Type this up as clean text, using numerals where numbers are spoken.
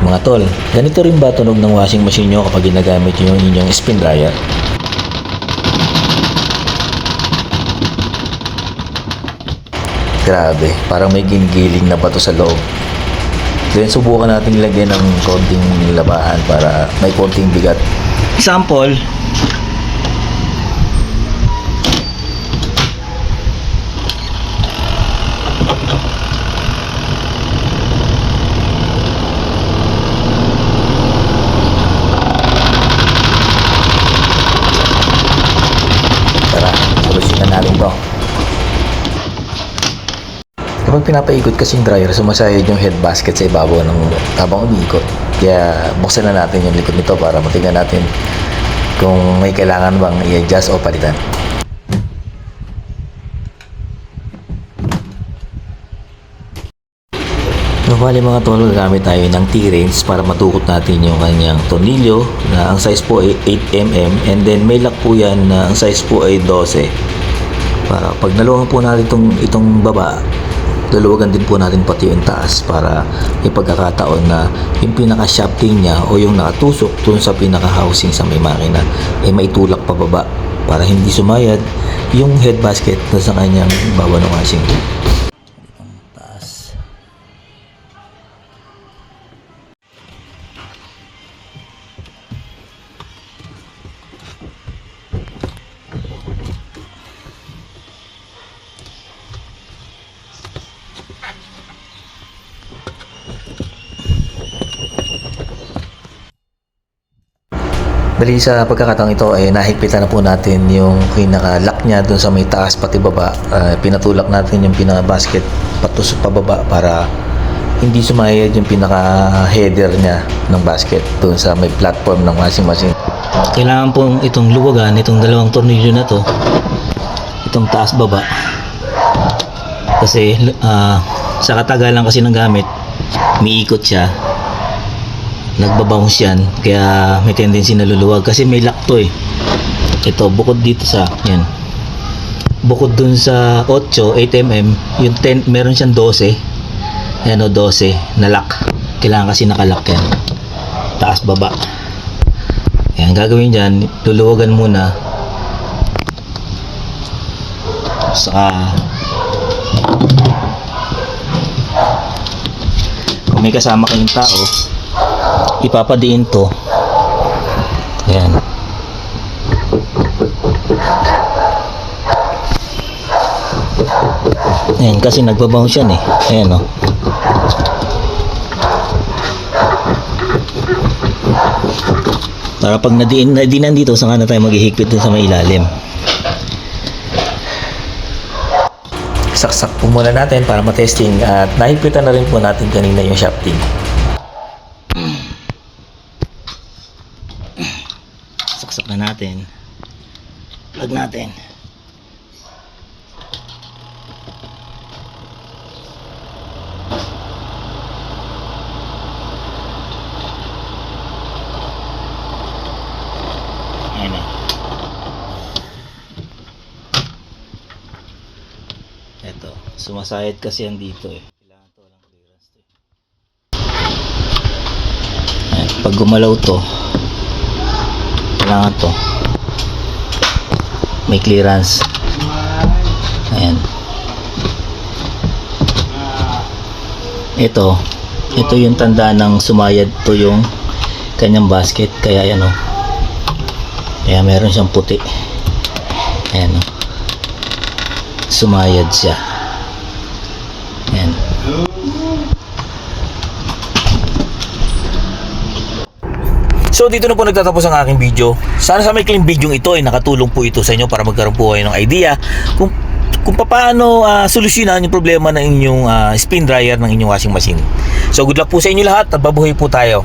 Mga tol, ganito rin ba tunog ng washing machine nyo kapag ginagamit nyo yung inyong spin dryer? Grabe, parang may ginigiling na bato sa loob. Then subukan natin lagyan ng konting labahan para may konting bigat. Example, tara, solusyonan natin to. Kapag pinapaikot kasing dryer, sumasayad yung head basket sa ibabaw ng habang umiikot. Kaya buksan na natin yung likod nito para matingnan natin kung may kailangan bang i-adjust o palitan. Bali mga tol, gagamit tayo ng T-wrench para matukot natin yung kanyang tornilyo na ang size po ay 8mm, and then may lock po yan na ang size po ay 12. Para pag naluwagan po natin itong baba, luluwagan din po natin pati yung taas para may pagkakataon na yung pinaka-shafting niya o yung nakatusok dun sa pinaka-housing sa may makina ay maitulak pababa para hindi sumayad yung head basket na sa kanyang baba ng washing. Taas. Bali sa pagkakataong ito ay nahigpitan na po natin yung pinaka-lock niya dun sa may taas pati baba. Pinatulak natin yung pinaka-basket patusok pababa para hindi sumayad yung pinaka-header niya ng basket dun sa may platform ng washing machine. Kailangan pong itong luwagan, itong dalawang tornilyo na to, itong taas baba. Kasi sa katagalan kasi ng gamit, miikot siya. Nagbabounce yan, kaya may tendency na luluwag kasi may lock to eh. Ito bukod dito sa yan, bukod dun sa 8mm, yung 10 meron siyang 12, yan o 12 na lock. Kailangan kasi nakalock yan, taas baba. Yan, gagawin dyan, luluwagan muna, saka kung may kasama kayong tao, ipapadiin to. Ayan. Ayan, kasi nagbabounce yan eh. Ayan o. Para pag nadiinan dito, saka na tayo maghihigpit dun sa may ilalim. Saksak po muna natin para matesting at nahigpitan na rin po natin kanina yung shafting. Saksak na natin. Plug natin. Ayan na. Eto, sumasayad kasi yan dito eh. Kailangan to walang clearance to eh. Ayan, pag gumalaw to, kailangan to may clearance. Ayan. Ito yung tanda ng sumayad to yung kanyang basket, kaya yan o, kaya meron siyang puti. Ayan o, sumayad siya. Ayan. So dito na po nagtatapos ang aking video. Sana sa maikling video ito ay nakatulong po ito sa inyo para magkaroon po kayo ng idea kung paano solusyonan yung problema ng inyong spin dryer ng inyong washing machine. So good luck po sa inyo lahat at babuhay po tayo.